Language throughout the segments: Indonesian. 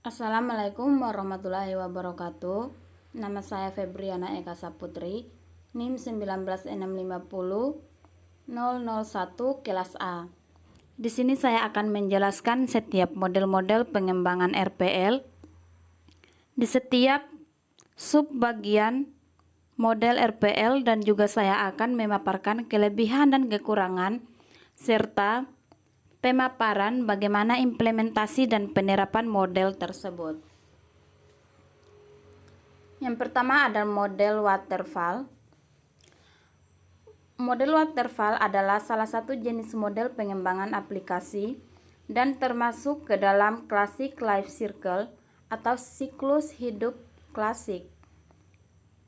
Assalamualaikum warahmatullahi wabarakatuh. Nama saya Febriana Eka Saputri, NIM 19650-001 kelas A. Di sini saya akan menjelaskan setiap model-model pengembangan RPL di setiap subbagian model RPL, dan juga saya akan memaparkan kelebihan dan kekurangan serta pemaparan bagaimana implementasi dan penerapan model tersebut. Yang pertama ada model waterfall. Model waterfall adalah salah satu jenis model pengembangan aplikasi dan termasuk ke dalam classic life cycle atau siklus hidup klasik,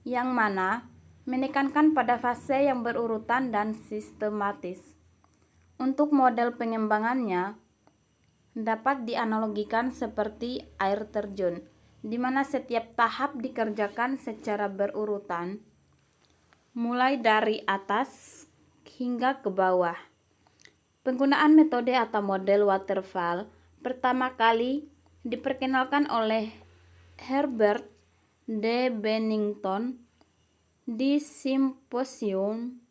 yang mana menekankan pada fase yang berurutan dan sistematis. Untuk model pengembangannya dapat dianalogikan seperti air terjun, di mana setiap tahap dikerjakan secara berurutan, mulai dari atas hingga ke bawah. Penggunaan metode atau model waterfall pertama kali diperkenalkan oleh Herbert D. Bennington di Symposium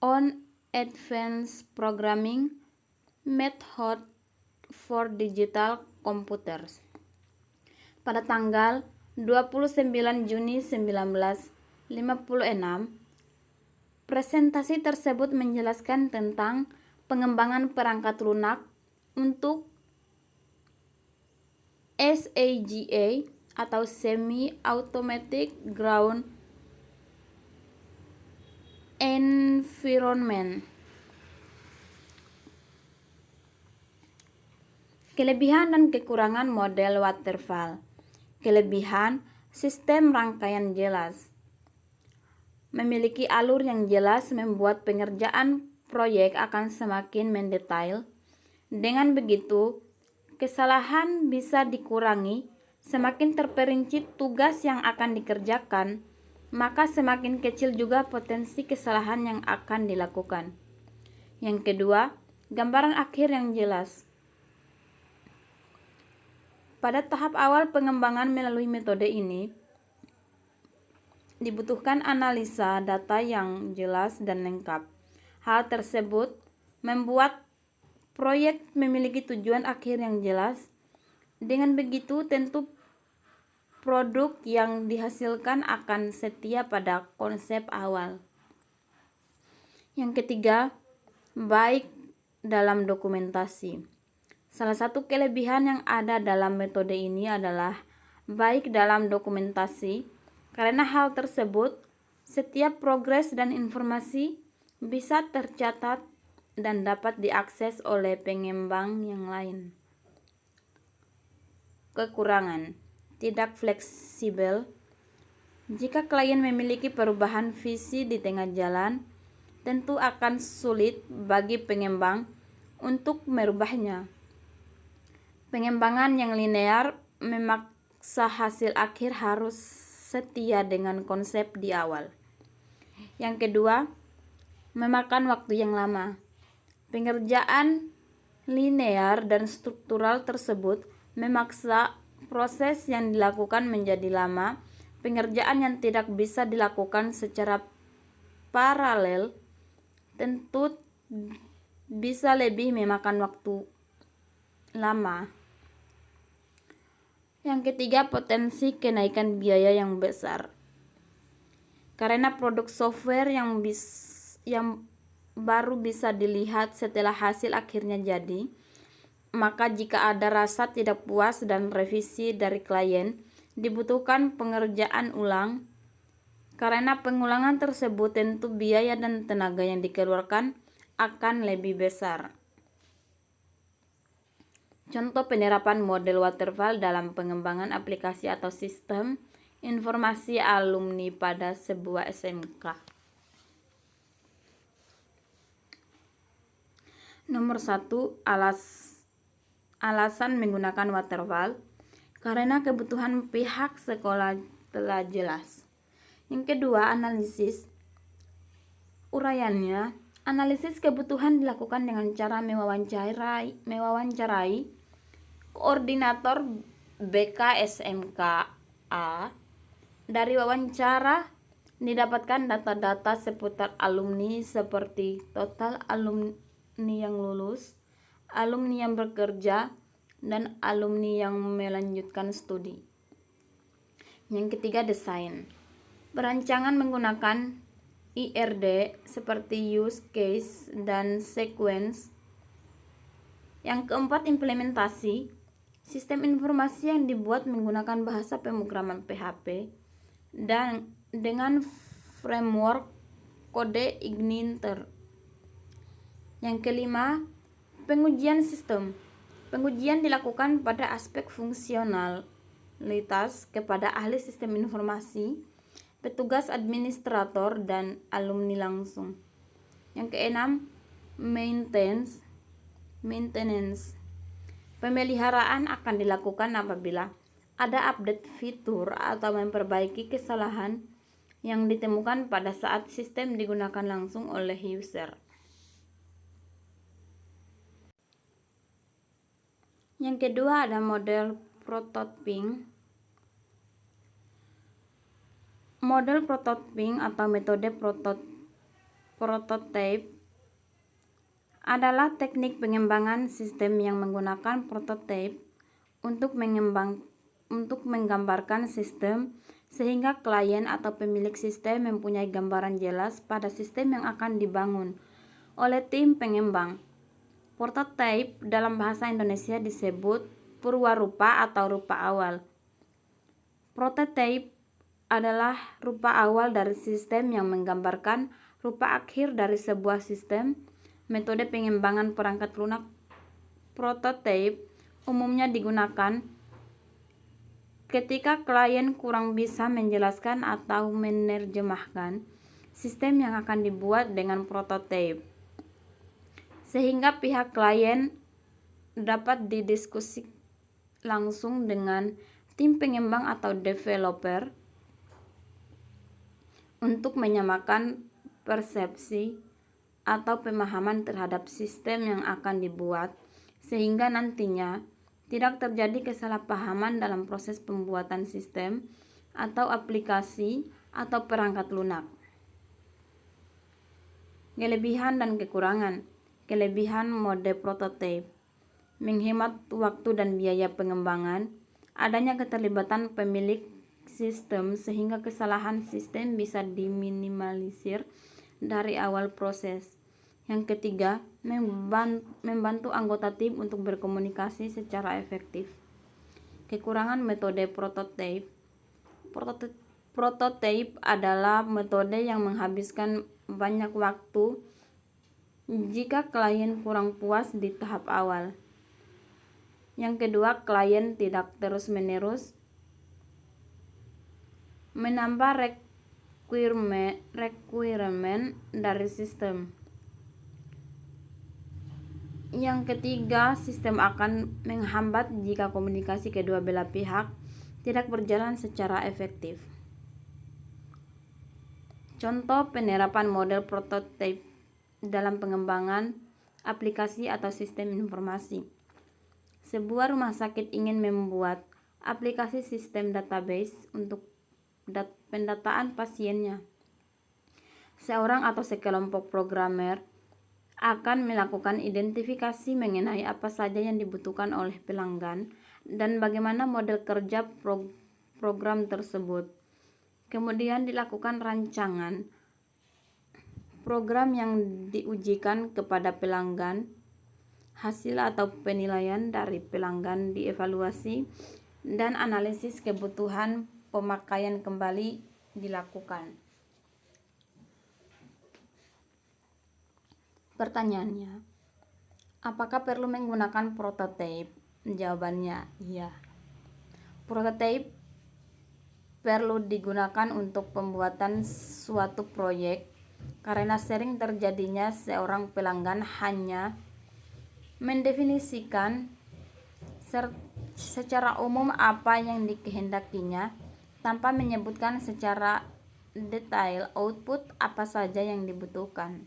on Advanced Programming Method for Digital Computers pada tanggal 29 Juni 1956. Presentasi tersebut menjelaskan tentang pengembangan perangkat lunak untuk SAGA atau Semi Automatic Ground Environment. Kelebihan dan kekurangan model waterfall. Kelebihan, sistem rangkaian jelas. Memiliki alur yang jelas membuat pengerjaan proyek akan semakin mendetail. Dengan begitu, kesalahan bisa dikurangi. Semakin terperinci tugas yang akan dikerjakan, maka semakin kecil juga potensi kesalahan yang akan dilakukan. Yang kedua, gambaran akhir yang jelas. Pada tahap awal pengembangan melalui metode ini, dibutuhkan analisa data yang jelas dan lengkap. Hal tersebut membuat proyek memiliki tujuan akhir yang jelas. Dengan begitu, tentu produk yang dihasilkan akan setia pada konsep awal. Yang ketiga, baik dalam dokumentasi. Salah satu kelebihan yang ada dalam metode ini adalah baik dalam dokumentasi. Karena hal tersebut, setiap progres dan informasi bisa tercatat dan dapat diakses oleh pengembang yang lain. Kekurangan, tidak fleksibel. Jika klien memiliki perubahan visi di tengah jalan, tentu akan sulit bagi pengembang untuk merubahnya. Pengembangan yang linear memaksa hasil akhir harus setia dengan konsep di awal. Yang kedua, memakan waktu yang lama. Pengerjaan linear dan struktural tersebut memaksa proses yang dilakukan menjadi lama. Pengerjaan yang tidak bisa dilakukan secara paralel tentu bisa lebih memakan waktu lama. Yang ketiga, potensi kenaikan biaya yang besar. Karena produk software yang baru bisa dilihat setelah hasil akhirnya jadi, maka jika ada rasa tidak puas dan revisi dari klien, dibutuhkan pengerjaan ulang. Karena pengulangan tersebut tentu biaya dan tenaga yang dikeluarkan akan lebih besar. Contoh penerapan model waterfall dalam pengembangan aplikasi atau sistem informasi alumni pada sebuah SMK. Nomor 1, alasan menggunakan waterfall karena kebutuhan pihak sekolah telah jelas. Yang kedua, analisis. Uraiannya, analisis kebutuhan dilakukan dengan cara mewawancarai koordinator BKSMKA. Dari wawancara didapatkan data-data seputar alumni seperti total alumni yang lulus, alumni yang bekerja, dan alumni yang melanjutkan studi. Yang ketiga, desain. Perancangan menggunakan IRD seperti use case dan sequence. Yang keempat, implementasi. Sistem informasi yang dibuat menggunakan bahasa pemrograman PHP dan dengan framework kode Igniter. Yang kelima, pengujian sistem. Pengujian dilakukan pada aspek fungsionalitas kepada ahli sistem informasi, petugas administrator, dan alumni langsung. Yang keenam, maintenance. Pemeliharaan akan dilakukan apabila ada update fitur atau memperbaiki kesalahan yang ditemukan pada saat sistem digunakan langsung oleh user. Yang kedua ada model prototyping. Model prototyping atau metode prototype adalah teknik pengembangan sistem yang menggunakan prototype untuk menggambarkan sistem sehingga klien atau pemilik sistem mempunyai gambaran jelas pada sistem yang akan dibangun oleh tim pengembang. Prototype dalam bahasa Indonesia disebut purwarupa atau rupa awal. Prototype adalah rupa awal dari sistem yang menggambarkan rupa akhir dari sebuah sistem. Metode pengembangan perangkat lunak prototype umumnya digunakan ketika klien kurang bisa menjelaskan atau menerjemahkan sistem yang akan dibuat dengan prototype, sehingga pihak klien dapat didiskusi langsung dengan tim pengembang atau developer untuk menyamakan persepsi atau pemahaman terhadap sistem yang akan dibuat, sehingga nantinya tidak terjadi kesalahpahaman dalam proses pembuatan sistem atau aplikasi atau perangkat lunak. Kelebihan dan kekurangan. Kelebihan mode prototype: menghemat waktu dan biaya pengembangan, adanya keterlibatan pemilik sistem sehingga kesalahan sistem bisa diminimalisir dari awal proses. Yang ketiga, membantu anggota tim untuk berkomunikasi secara efektif. Kekurangan metode prototype. Prototype adalah metode yang menghabiskan banyak waktu jika klien kurang puas di tahap awal. Yang kedua, klien tidak terus-menerus menambah requirement dari sistem. Yang ketiga, sistem akan menghambat jika komunikasi kedua belah pihak tidak berjalan secara efektif. Contoh penerapan model prototype dalam pengembangan aplikasi atau sistem informasi. Sebuah rumah sakit ingin membuat aplikasi sistem database untuk pendataan pasiennya. Seorang atau sekelompok programmer akan melakukan identifikasi mengenai apa saja yang dibutuhkan oleh pelanggan dan bagaimana model kerja program tersebut. Kemudian dilakukan rancangan program yang diujikan kepada pelanggan. Hasil atau penilaian dari pelanggan dievaluasi dan analisis kebutuhan pemakaian kembali dilakukan. Pertanyaannya, apakah perlu menggunakan prototype? Jawabannya, iya. Prototype perlu digunakan untuk pembuatan suatu proyek karena sering terjadinya seorang pelanggan hanya mendefinisikan secara umum apa yang dikehendakinya tanpa menyebutkan secara detail output apa saja yang dibutuhkan,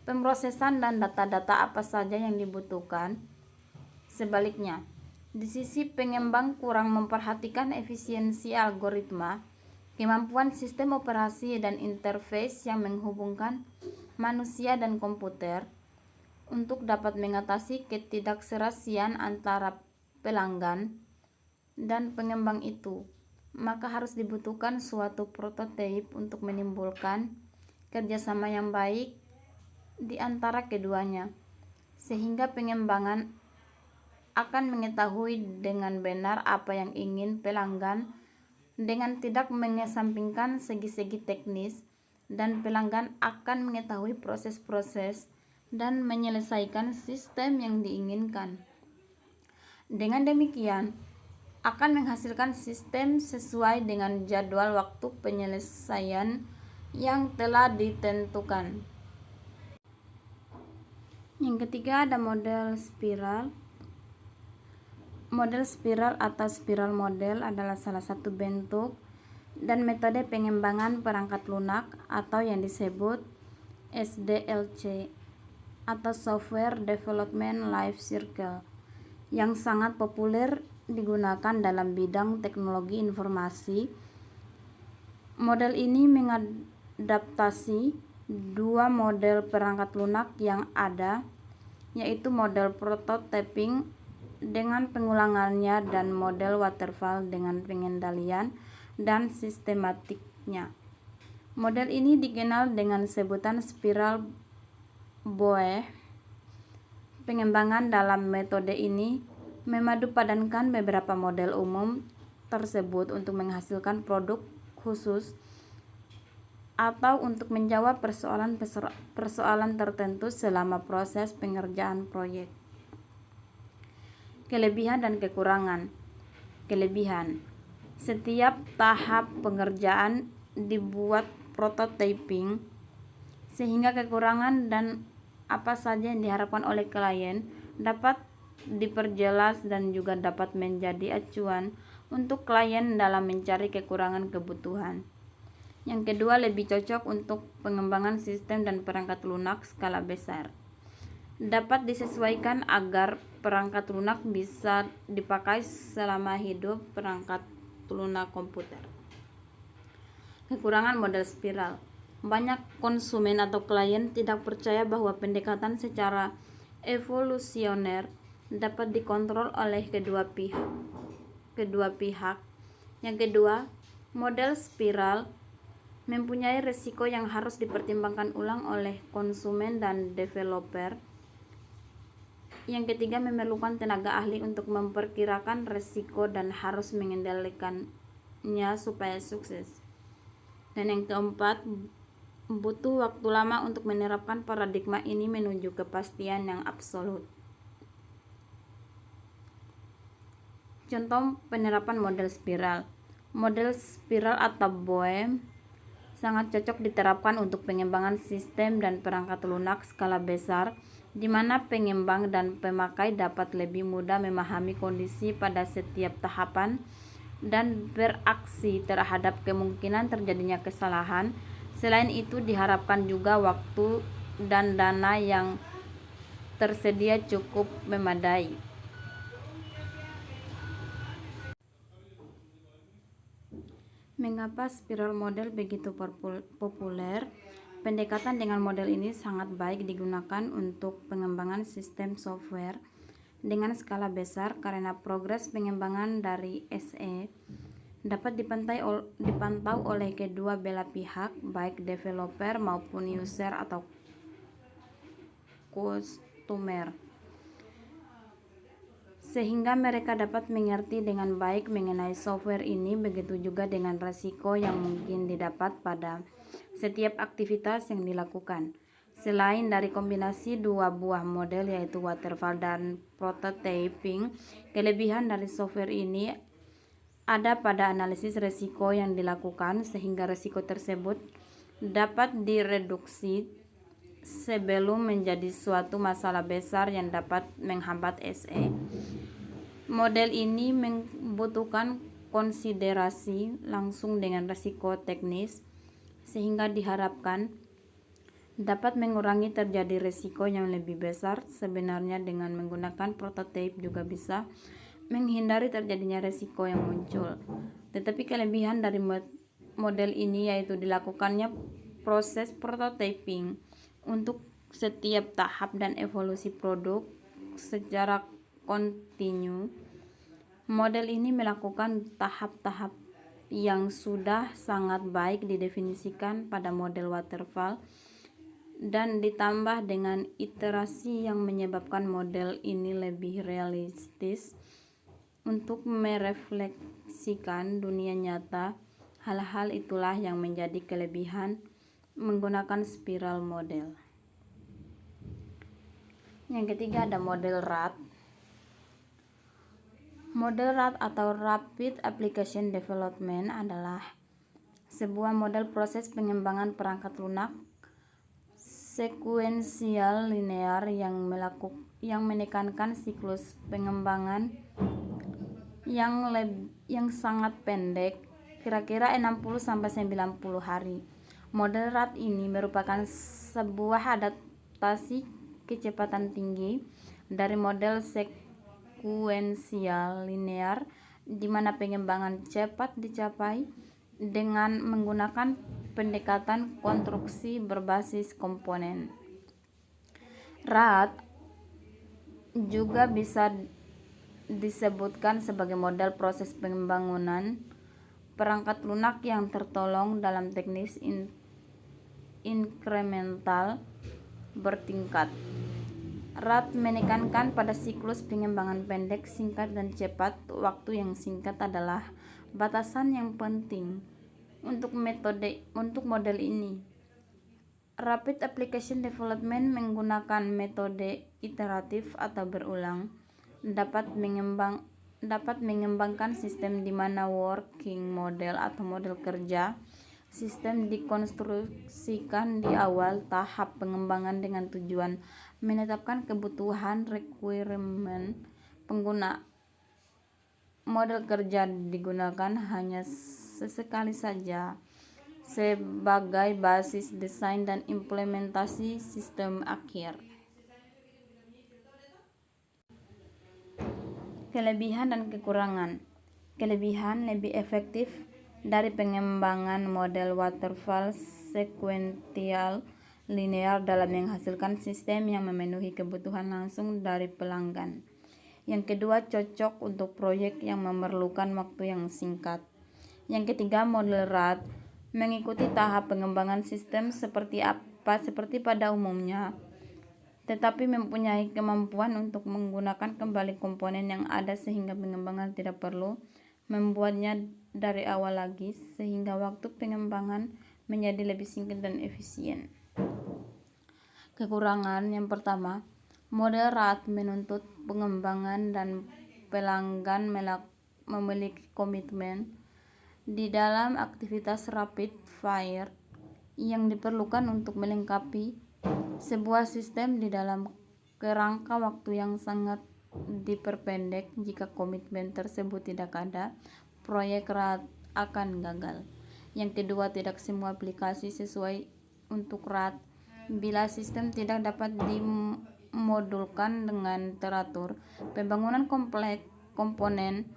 pemrosesan dan data-data apa saja yang dibutuhkan. Sebaliknya, Di sisi pengembang kurang memperhatikan efisiensi algoritma, kemampuan sistem operasi dan interface yang menghubungkan manusia dan komputer untuk dapat mengatasi ketidakserasian antara pelanggan dan pengembang itu, maka harus dibutuhkan suatu prototipe untuk menimbulkan kerjasama yang baik di antara keduanya, sehingga pengembangan akan mengetahui dengan benar apa yang ingin pelanggan dengan tidak mengesampingkan segi-segi teknis, dan pelanggan akan mengetahui proses-proses dan menyelesaikan sistem yang diinginkan. Dengan demikian, akan menghasilkan sistem sesuai dengan jadwal waktu penyelesaian yang telah ditentukan. Yang ketiga ada model spiral. Model spiral atau spiral model adalah salah satu bentuk dan metode pengembangan perangkat lunak atau yang disebut SDLC atau Software Development Life Cycle yang sangat populer digunakan dalam bidang teknologi informasi. Model ini mengadaptasi dua model perangkat lunak yang ada, yaitu model prototyping dengan pengulangannya dan model waterfall dengan pengendalian dan sistematiknya. Model ini dikenal dengan sebutan spiral BOE. Pengembangan dalam metode ini memadupadankan beberapa model umum tersebut untuk menghasilkan produk khusus atau untuk menjawab persoalan tertentu selama proses pengerjaan proyek. Kelebihan dan kekurangan. Kelebihan: setiap tahap pengerjaan dibuat prototyping, sehingga kekurangan dan apa saja yang diharapkan oleh klien dapat diperjelas dan juga dapat menjadi acuan untuk klien dalam mencari kekurangan kebutuhan. Yang kedua, lebih cocok untuk pengembangan sistem dan perangkat lunak skala besar. Dapat disesuaikan agar perangkat lunak bisa dipakai selama hidup perangkat lunak komputer. Kekurangan model spiral. Banyak konsumen atau klien tidak percaya bahwa pendekatan secara evolusioner dapat dikontrol oleh kedua pihak. Yang kedua, model spiral mempunyai risiko yang harus dipertimbangkan ulang oleh konsumen dan developer. Yang ketiga, memerlukan tenaga ahli untuk memperkirakan risiko dan harus mengendalikannya supaya sukses. Dan yang keempat, butuh waktu lama untuk menerapkan paradigma ini menuju kepastian yang absolut. Contoh penerapan model spiral. Model spiral atau BOE sangat cocok diterapkan untuk pengembangan sistem dan perangkat lunak skala besar, di mana pengembang dan pemakai dapat lebih mudah memahami kondisi pada setiap tahapan dan beraksi terhadap kemungkinan terjadinya kesalahan. Selain itu, diharapkan juga waktu dan dana yang tersedia cukup memadai. Mengapa spiral model begitu populer? Pendekatan dengan model ini sangat baik digunakan untuk pengembangan sistem software dengan skala besar karena progres pengembangan dari SE dapat dipantau oleh kedua belah pihak, baik developer maupun user atau customer, sehingga mereka dapat mengerti dengan baik mengenai software ini. Begitu juga dengan risiko yang mungkin didapat pada setiap aktivitas yang dilakukan. Selain dari kombinasi dua buah model yaitu waterfall dan prototyping, kelebihan dari software ini ada pada analisis risiko yang dilakukan, sehingga risiko tersebut dapat direduksi sebelum menjadi suatu masalah besar yang dapat menghambat SE. Model ini membutuhkan konsiderasi langsung dengan risiko teknis, sehingga diharapkan dapat mengurangi terjadi risiko yang lebih besar. Sebenarnya dengan menggunakan prototipe juga bisa menghindari terjadinya resiko yang muncul. Tetapi kelebihan dari model ini yaitu dilakukannya proses prototyping untuk setiap tahap dan evolusi produk secara kontinu. Model ini melakukan tahap-tahap yang sudah sangat baik didefinisikan pada model waterfall dan ditambah dengan iterasi yang menyebabkan model ini lebih realistis untuk merefleksikan dunia nyata. Hal-hal itulah yang menjadi kelebihan menggunakan spiral model. Yang ketiga ada model RAD. Model RAD atau Rapid Application Development adalah sebuah model proses pengembangan perangkat lunak sekuensial linear yang menekankan siklus pengembangan yang sangat pendek, kira-kira 60-90 hari. Model RAD ini merupakan sebuah adaptasi kecepatan tinggi dari model sekuensial linear, di mana pengembangan cepat dicapai dengan menggunakan pendekatan konstruksi berbasis komponen. RAD juga bisa disebutkan sebagai model proses pembangunan perangkat lunak yang tertolong dalam teknis inkremental bertingkat. RAD menekankan pada siklus pengembangan pendek, singkat, dan cepat. Waktu yang singkat adalah batasan yang penting untuk model ini. Rapid Application Development menggunakan metode iteratif atau berulang dapat mengembangkan sistem di mana working model atau model kerja sistem dikonstruksikan di awal tahap pengembangan dengan tujuan menetapkan kebutuhan requirement pengguna. Model kerja digunakan hanya sesekali saja sebagai basis desain dan implementasi sistem akhir. Kelebihan dan kekurangan. Kelebihan lebih efektif dari pengembangan model waterfall sekuensial linear dalam menghasilkan sistem yang memenuhi kebutuhan langsung dari pelanggan. Yang kedua, cocok untuk proyek yang memerlukan waktu yang singkat. Yang ketiga, model RAD mengikuti tahap pengembangan sistem seperti pada umumnya, tetapi mempunyai kemampuan untuk menggunakan kembali komponen yang ada sehingga pengembangan tidak perlu membuatnya dari awal lagi, sehingga waktu pengembangan menjadi lebih singkat dan efisien. Kekurangan yang pertama, model RAD menuntut pengembangan dan pelanggan memiliki komitmen di dalam aktivitas rapid fire yang diperlukan untuk melengkapi sebuah sistem di dalam kerangka waktu yang sangat diperpendek. Jika komitmen tersebut tidak ada, proyek RAD akan gagal. Yang kedua, tidak semua aplikasi sesuai untuk RAD. Bila sistem tidak dapat dimodulkan dengan teratur, pembangunan kompleks komponen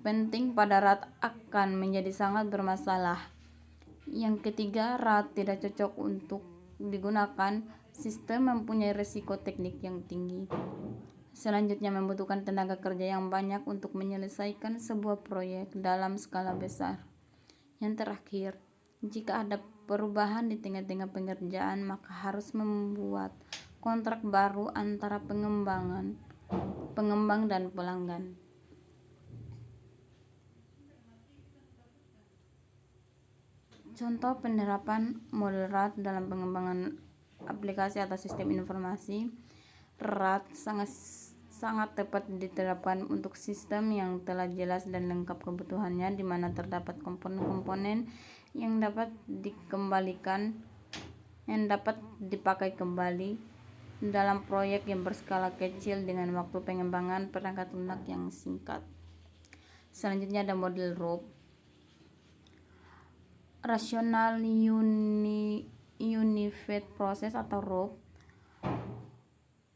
penting pada RAD akan menjadi sangat bermasalah. Yang ketiga, RAD tidak cocok untuk digunakan. Sistem mempunyai risiko teknik yang tinggi. Selanjutnya, membutuhkan tenaga kerja yang banyak untuk menyelesaikan sebuah proyek dalam skala besar. Yang terakhir, jika ada perubahan di tengah-tengah pengerjaan, maka harus membuat kontrak baru antara pengembang dan pelanggan. Contoh penerapan model RAD dalam pengembangan aplikasi atau sistem informasi. RAD sangat tepat diterapkan untuk sistem yang telah jelas dan lengkap kebutuhannya, di mana terdapat komponen-komponen yang dapat dipakai kembali dalam proyek yang berskala kecil dengan waktu pengembangan perangkat lunak yang singkat. Selanjutnya ada model RUP. Rational Unified Process atau RUP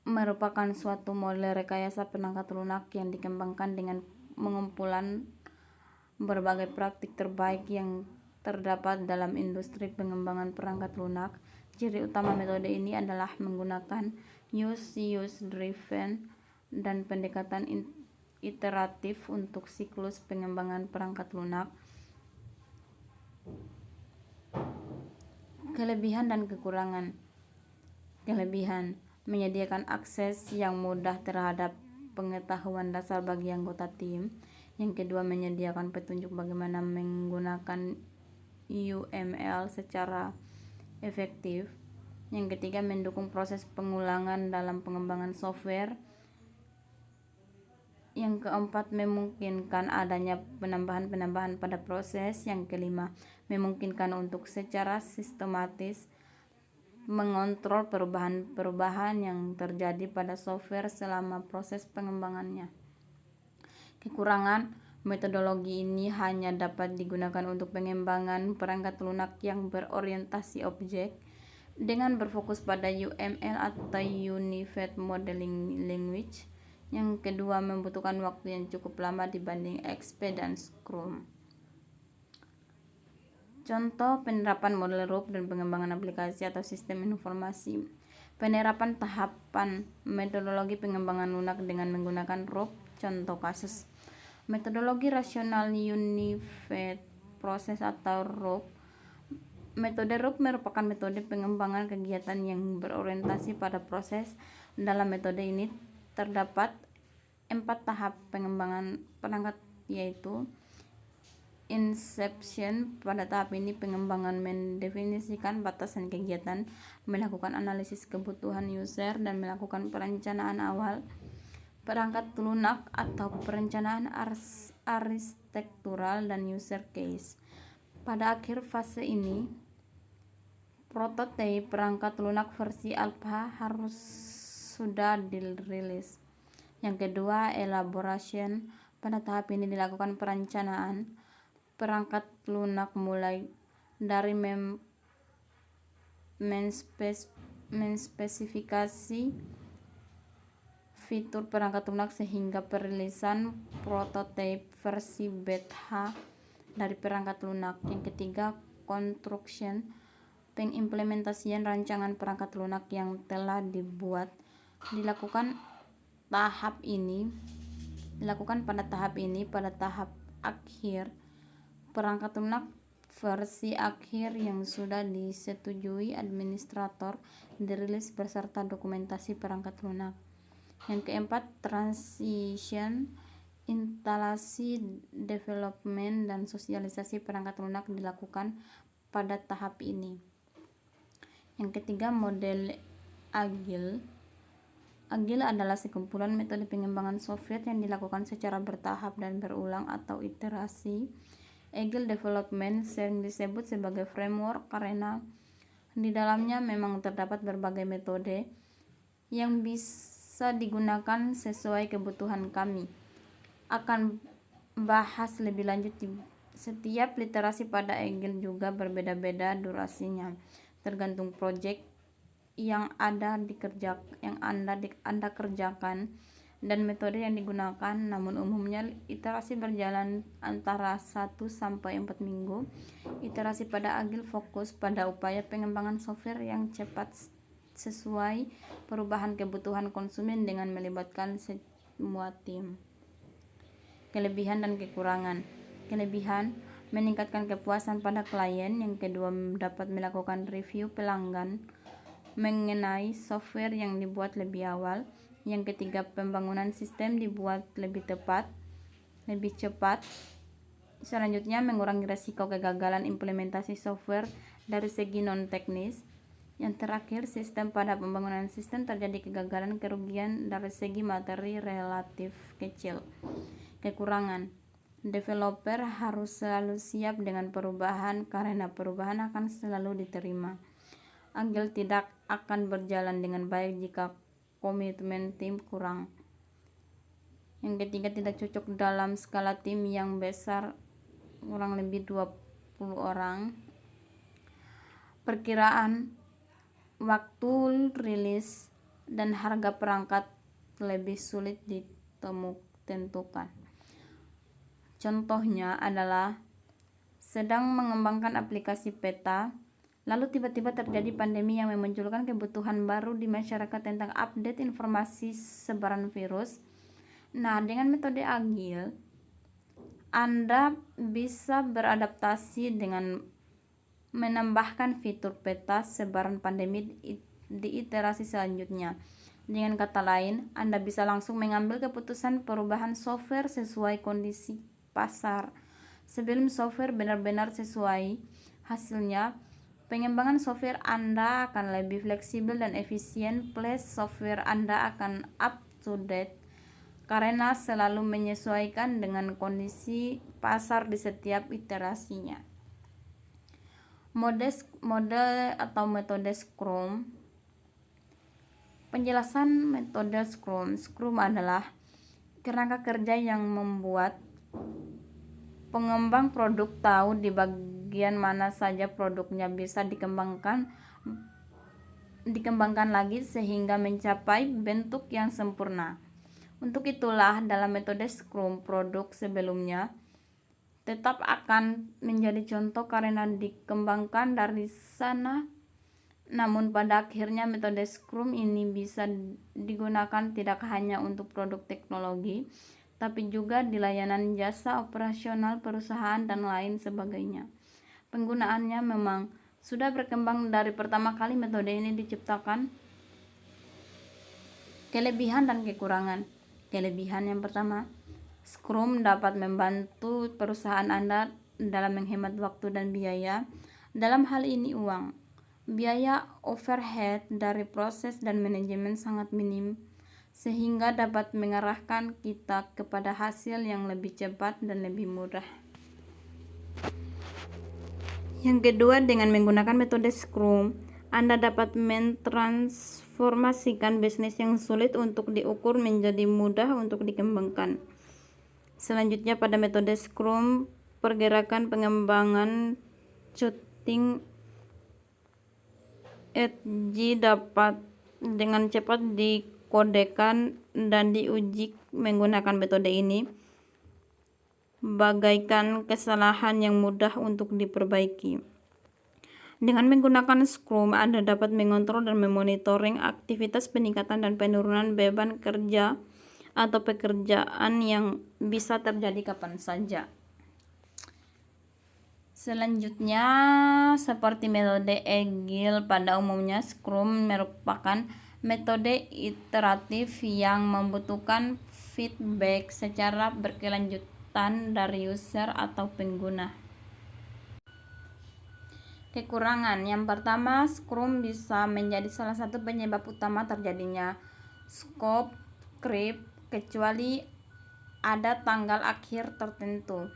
merupakan suatu model rekayasa perangkat lunak yang dikembangkan dengan mengumpulan berbagai praktik terbaik yang terdapat dalam industri pengembangan perangkat lunak. Ciri utama metode ini adalah menggunakan use driven dan pendekatan iteratif untuk siklus pengembangan perangkat lunak. Kelebihan dan kekurangan. Kelebihan: menyediakan akses yang mudah terhadap pengetahuan dasar bagi anggota tim. Yang kedua, menyediakan petunjuk bagaimana menggunakan UML secara efektif. Yang ketiga, mendukung proses pengulangan dalam pengembangan software. Yang keempat, memungkinkan adanya penambahan-penambahan pada proses. Yang kelima, memungkinkan untuk secara sistematis mengontrol perubahan-perubahan yang terjadi pada software selama proses pengembangannya. Kekurangan: metodologi ini hanya dapat digunakan untuk pengembangan perangkat lunak yang berorientasi objek dengan berfokus pada UML atau Unified Modeling Language. Yang kedua, membutuhkan waktu yang cukup lama dibanding XP dan Scrum. Contoh penerapan model RUP dan pengembangan aplikasi atau sistem informasi. Penerapan tahapan metodologi pengembangan lunak dengan menggunakan RUP. Contoh kasus: metodologi rasional Unified Process atau RUP. Metode RUP merupakan metode pengembangan kegiatan yang berorientasi pada proses. Dalam metode ini terdapat 4 tahap pengembangan perangkat, yaitu inception. Pada tahap ini pengembangan mendefinisikan batasan kegiatan, melakukan analisis kebutuhan user, dan melakukan perencanaan awal perangkat lunak atau perencanaan arsitektural dan user case. Pada akhir fase ini, prototipe perangkat lunak versi alpha harus sudah dirilis. Yang kedua, elaboration. Pada tahap ini dilakukan perencanaan perangkat lunak mulai dari menspesifikasi fitur perangkat lunak sehingga perilisan prototipe versi beta dari perangkat lunak. Yang ketiga, construction. Pengimplementasian rancangan perangkat lunak yang telah dibuat dilakukan pada tahap ini. Pada tahap akhir, perangkat lunak versi akhir yang sudah disetujui administrator dirilis beserta dokumentasi perangkat lunak. Yang keempat, transition. Instalasi, development, dan sosialisasi perangkat lunak dilakukan pada tahap ini. Yang ketiga, model agile. Agile adalah sekumpulan metode pengembangan software yang dilakukan secara bertahap dan berulang atau iterasi. Agile development sering disebut sebagai framework karena di dalamnya memang terdapat berbagai metode yang bisa digunakan sesuai kebutuhan kami. Akan bahas lebih lanjut di setiap literasi pada Agile juga berbeda-beda durasinya, tergantung proyek yang Anda kerjakan dan metode yang digunakan. Namun umumnya iterasi berjalan antara 1 sampai 4 minggu. Iterasi pada Agile fokus pada upaya pengembangan software yang cepat sesuai perubahan kebutuhan konsumen dengan melibatkan semua tim. Kelebihan dan kekurangan. Kelebihan: meningkatkan kepuasan pada klien. Yang kedua, dapat melakukan review pelanggan mengenai software yang dibuat lebih awal. Yang ketiga, pembangunan sistem dibuat lebih cepat. Selanjutnya, mengurangi risiko kegagalan implementasi software dari segi non-teknis. Yang terakhir, sistem pada pembangunan sistem terjadi kegagalan kerugian dari segi materi relatif kecil. Kekurangan: developer harus selalu siap dengan perubahan karena perubahan akan selalu diterima. Agile tidak akan berjalan dengan baik jika komitmen tim kurang. Yang ketiga, tidak cocok dalam skala tim yang besar, kurang lebih 20 orang. Perkiraan waktu rilis dan harga perangkat lebih sulit ditentukan. Contohnya adalah sedang mengembangkan aplikasi peta, lalu tiba-tiba terjadi pandemi yang memunculkan kebutuhan baru di masyarakat tentang update informasi sebaran virus. Nah, dengan metode agil, Anda bisa beradaptasi dengan menambahkan fitur peta sebaran pandemi di iterasi selanjutnya. Dengan kata lain, Anda bisa langsung mengambil keputusan perubahan software sesuai kondisi pasar. Sebelum software benar-benar sesuai hasilnya, pengembangan software Anda akan lebih fleksibel dan efisien, plus software Anda akan up to date karena selalu menyesuaikan dengan kondisi pasar di setiap iterasinya. Model atau metode Scrum. Penjelasan metode Scrum. Scrum adalah kerangka kerja yang membuat pengembang produk tahu di bagian mana saja produknya bisa dikembangkan lagi sehingga mencapai bentuk yang sempurna. Untuk itulah dalam metode Scrum, produk sebelumnya tetap akan menjadi contoh karena dikembangkan dari sana. Namun pada akhirnya metode Scrum ini bisa digunakan tidak hanya untuk produk teknologi, tapi juga di layanan jasa operasional perusahaan dan lain sebagainya. Penggunaannya memang sudah berkembang dari pertama kali metode ini diciptakan. Kelebihan dan kekurangan. Kelebihan yang pertama, Scrum dapat membantu perusahaan Anda dalam menghemat waktu dan biaya. Dalam hal ini uang. Biaya overhead dari proses dan manajemen sangat minim, sehingga dapat mengarahkan kita kepada hasil yang lebih cepat dan lebih mudah. Yang kedua, dengan menggunakan metode Scrum, Anda dapat mentransformasikan bisnis yang sulit untuk diukur menjadi mudah untuk dikembangkan. Selanjutnya, pada metode Scrum, pergerakan pengembangan cutting edge dapat dengan cepat dikodekan dan diuji menggunakan metode ini, bagaikan kesalahan yang mudah untuk diperbaiki. Dengan menggunakan Scrum, Anda dapat mengontrol dan memonitoring aktivitas peningkatan dan penurunan beban kerja atau pekerjaan yang bisa terjadi kapan saja. Selanjutnya, seperti metode agile pada umumnya, Scrum merupakan metode iteratif yang membutuhkan feedback secara berkelanjutan dari user atau pengguna. Kekurangan. Yang pertama, Scrum bisa menjadi salah satu penyebab utama terjadinya scope creep kecuali ada tanggal akhir tertentu.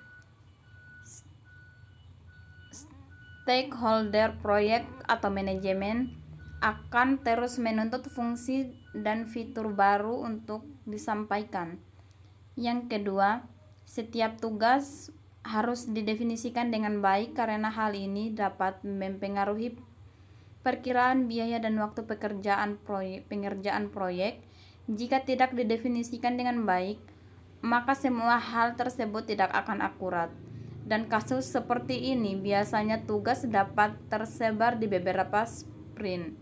Stakeholder proyek atau manajemen akan terus menuntut fungsi dan fitur baru untuk disampaikan. Yang kedua, setiap tugas harus didefinisikan dengan baik karena hal ini dapat mempengaruhi perkiraan biaya dan waktu pengerjaan proyek. Jika tidak didefinisikan dengan baik, maka semua hal tersebut tidak akan akurat. Dan kasus seperti ini biasanya tugas dapat tersebar di beberapa sprint.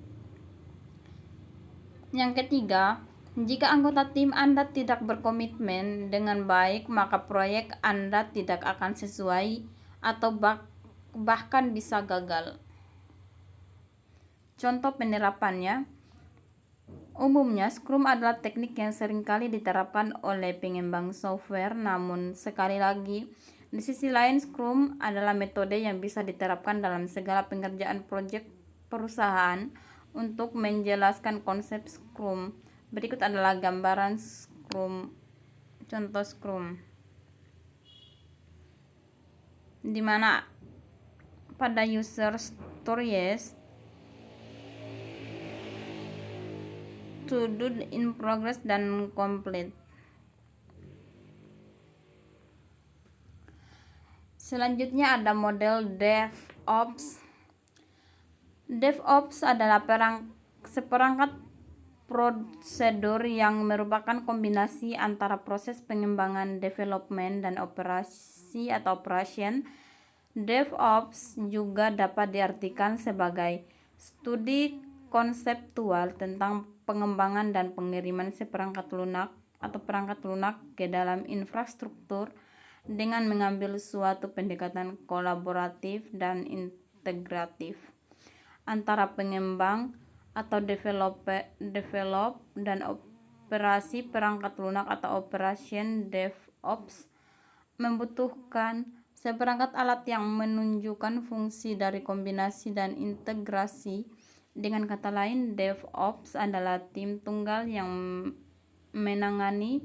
Yang ketiga, jika anggota tim Anda tidak berkomitmen dengan baik, maka proyek Anda tidak akan sesuai atau bahkan bisa gagal. Contoh penerapannya, umumnya Scrum adalah teknik yang seringkali diterapkan oleh pengembang software, namun sekali lagi, di sisi lain Scrum adalah metode yang bisa diterapkan dalam segala pengerjaan proyek perusahaan. Untuk menjelaskan konsep Scrum, berikut adalah gambaran Scrum, contoh Scrum, di mana pada user stories, to do in progress dan complete. Selanjutnya ada model DevOps. DevOps adalah seperangkat prosedur yang merupakan kombinasi antara proses pengembangan, development, dan operasi atau operation. DevOps juga dapat diartikan sebagai studi konseptual tentang pengembangan dan pengiriman seperangkat lunak atau perangkat lunak ke dalam infrastruktur dengan mengambil suatu pendekatan kolaboratif dan integratif antara pengembang atau develop dan operasi perangkat lunak atau operation. DevOps membutuhkan seperangkat alat yang menunjukkan fungsi dari kombinasi dan integrasi. Dengan kata lain, DevOps adalah tim tunggal yang menangani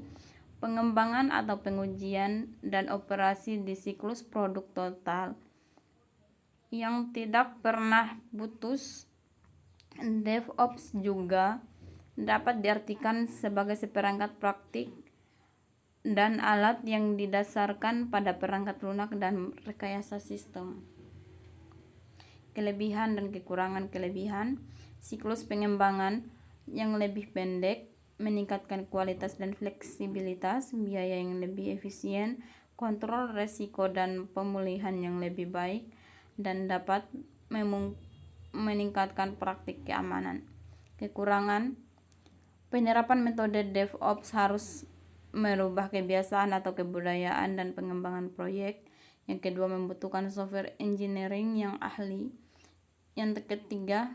pengembangan atau pengujian dan operasi di siklus produk total yang tidak pernah putus. DevOps juga dapat diartikan sebagai seperangkat praktik dan alat yang didasarkan pada perangkat lunak dan rekayasa sistem. Kelebihan dan kekurangan. Kelebihan, siklus pengembangan yang lebih pendek, meningkatkan kualitas dan fleksibilitas, biaya yang lebih efisien, kontrol resiko dan pemulihan yang lebih baik, dan dapat meningkatkan praktik keamanan. Kekurangan, penerapan metode DevOps harus merubah kebiasaan atau kebudayaan dan pengembangan proyek. Yang kedua, membutuhkan software engineering yang ahli. Yang ketiga,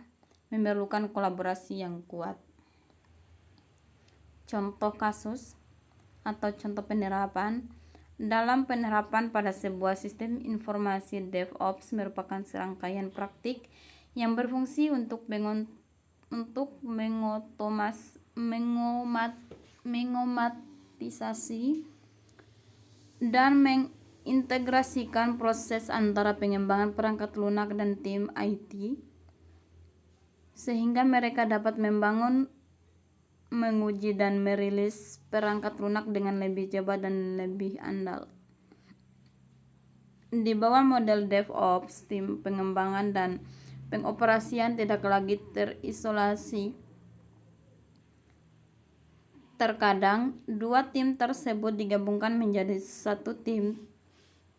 memerlukan kolaborasi yang kuat. Contoh kasus atau contoh penerapan. Dalam penerapan pada sebuah sistem informasi, DevOps merupakan serangkaian praktik yang berfungsi untuk mengotomatisasi dan mengintegrasikan proses antara pengembangan perangkat lunak dan tim IT, sehingga mereka dapat membangun, menguji, dan merilis perangkat lunak dengan lebih cepat dan lebih andal. Di bawah model DevOps, tim pengembangan dan pengoperasian tidak lagi terisolasi. Terkadang, dua tim tersebut digabungkan menjadi satu tim,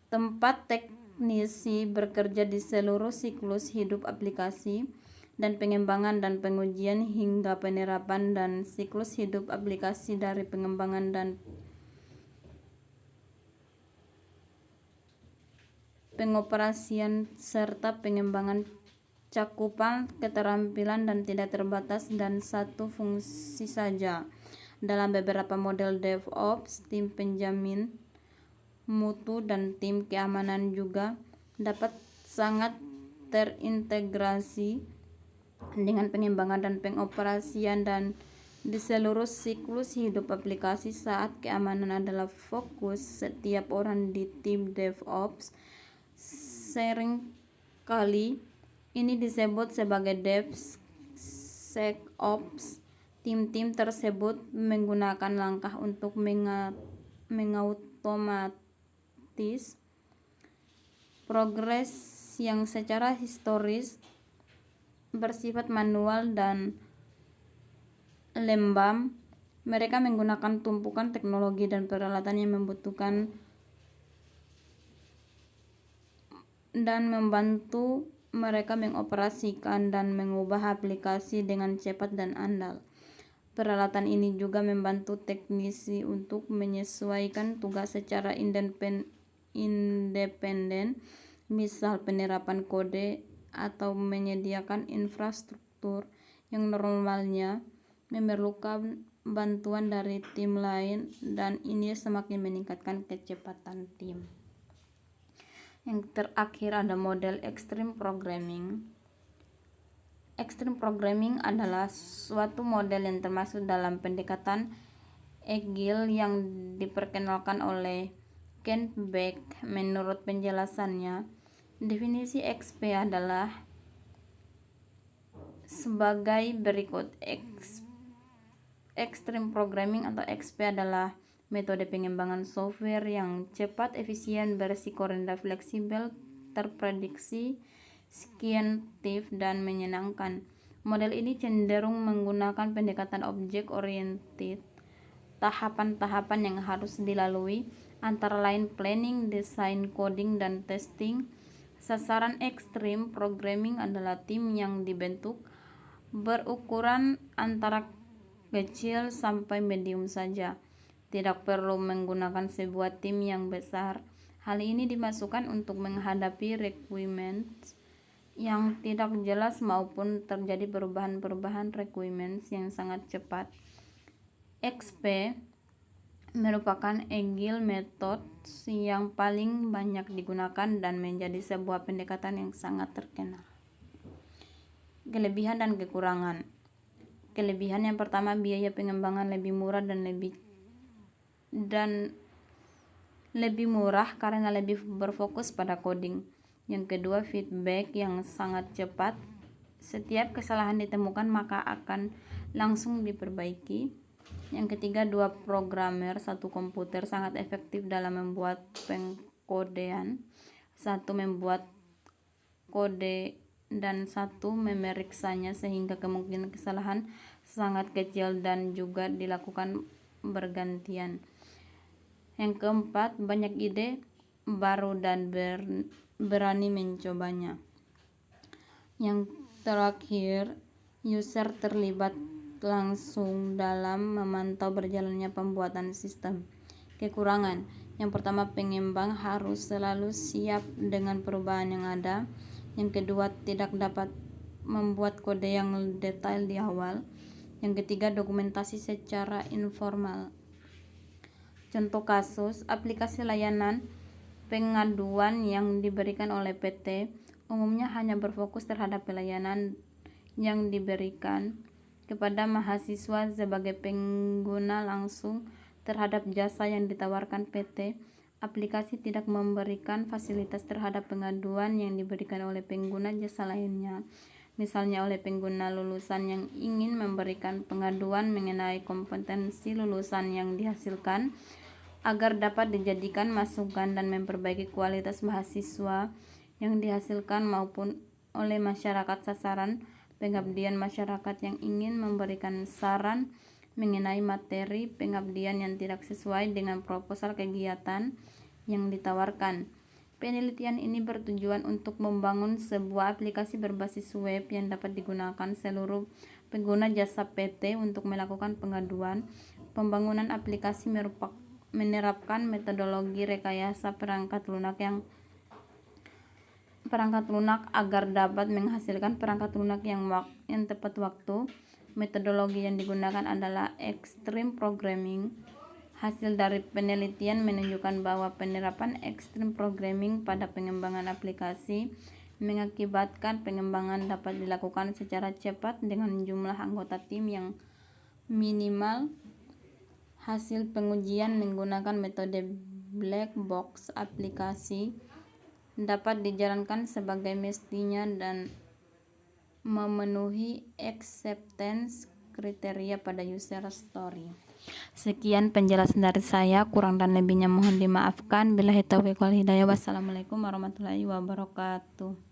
tempat teknisi bekerja di seluruh siklus hidup aplikasi, dan pengembangan dan pengujian hingga penerapan, dan siklus hidup aplikasi dari pengembangan dan pengoperasian serta pengembangan cakupan keterampilan dan tidak terbatas dan satu fungsi saja. Dalam beberapa model DevOps, tim penjamin mutu dan tim keamanan juga dapat sangat terintegrasi dengan pengembangan dan pengoperasian dan di seluruh siklus hidup aplikasi. Saat keamanan adalah fokus setiap orang di tim DevOps, seringkali ini disebut sebagai DevSecOps. Tim-tim tersebut menggunakan langkah untuk mengautomatis progres yang secara historis bersifat manual dan lembam. Mereka menggunakan tumpukan teknologi dan peralatan yang membutuhkan dan membantu mereka mengoperasikan dan mengubah aplikasi dengan cepat dan andal. Peralatan ini juga membantu teknisi untuk menyesuaikan tugas secara independen, misal penerapan kode atau menyediakan infrastruktur yang normalnya memerlukan bantuan dari tim lain, dan ini semakin meningkatkan kecepatan tim. Yang terakhir ada model Extreme Programming. Extreme Programming adalah suatu model yang termasuk dalam pendekatan Agile yang diperkenalkan oleh Kent Beck. Menurut penjelasannya, definisi XP adalah sebagai berikut. Extreme Programming atau XP adalah metode pengembangan software yang cepat, efisien, berisiko rendah, fleksibel, terprediksi, scientific, dan menyenangkan. Model ini cenderung menggunakan pendekatan objek oriented. Tahapan-tahapan yang harus dilalui antara lain planning, desain, coding, dan testing. Sasaran ekstrim programming adalah tim yang dibentuk berukuran antara kecil sampai medium saja. Tidak perlu menggunakan sebuah tim yang besar. Hal ini dimasukkan untuk menghadapi requirements yang tidak jelas maupun terjadi perubahan-perubahan requirements yang sangat cepat. XP merupakan agile methods yang paling banyak digunakan dan menjadi sebuah pendekatan yang sangat terkenal. Kelebihan dan kekurangan. Kelebihan yang pertama, biaya pengembangan lebih murah dan lebih murah karena lebih berfokus pada coding. Yang kedua, feedback yang sangat cepat. Setiap kesalahan ditemukan maka akan langsung diperbaiki. Yang ketiga, dua programmer satu komputer sangat efektif dalam membuat pengkodean. Satu membuat kode dan satu memeriksanya sehingga kemungkinan kesalahan sangat kecil dan juga dilakukan bergantian. Yang keempat, banyak ide baru dan berani mencobanya. Yang terakhir, user terlibat langsung dalam memantau berjalannya pembuatan sistem. Kekurangan. Yang pertama, pengembang harus selalu siap dengan perubahan yang ada. Yang kedua, tidak dapat membuat kode yang detail di awal. Yang ketiga, dokumentasi secara informal. Contoh kasus, aplikasi layanan pengaduan yang diberikan oleh PT umumnya hanya berfokus terhadap pelayanan yang diberikan kepada mahasiswa sebagai pengguna langsung terhadap jasa yang ditawarkan PT. Aplikasi tidak memberikan fasilitas terhadap pengaduan yang diberikan oleh pengguna jasa lainnya, misalnya oleh pengguna lulusan yang ingin memberikan pengaduan mengenai kompetensi lulusan yang dihasilkan agar dapat dijadikan masukan dan memperbaiki kualitas mahasiswa yang dihasilkan, maupun oleh masyarakat sasaran pengabdian masyarakat yang ingin memberikan saran mengenai materi pengabdian yang tidak sesuai dengan proposal kegiatan yang ditawarkan. Penelitian ini bertujuan untuk membangun sebuah aplikasi berbasis web yang dapat digunakan seluruh pengguna jasa PT untuk melakukan pengaduan. Pembangunan aplikasi menerapkan metodologi rekayasa perangkat lunak agar dapat menghasilkan perangkat lunak yang tepat waktu. Metodologi yang digunakan adalah extreme programming. Hasil dari penelitian menunjukkan bahwa penerapan extreme programming pada pengembangan aplikasi mengakibatkan pengembangan dapat dilakukan secara cepat dengan jumlah anggota tim yang minimal. Hasil pengujian menggunakan metode black box aplikasi dapat dijalankan sebagai mestinya dan memenuhi acceptance kriteria pada user story. Sekian penjelasan dari saya, kurang dan lebihnya mohon dimaafkan. Billahi taufiq wal hidayah. Wassalamualaikum warahmatullahi wabarakatuh.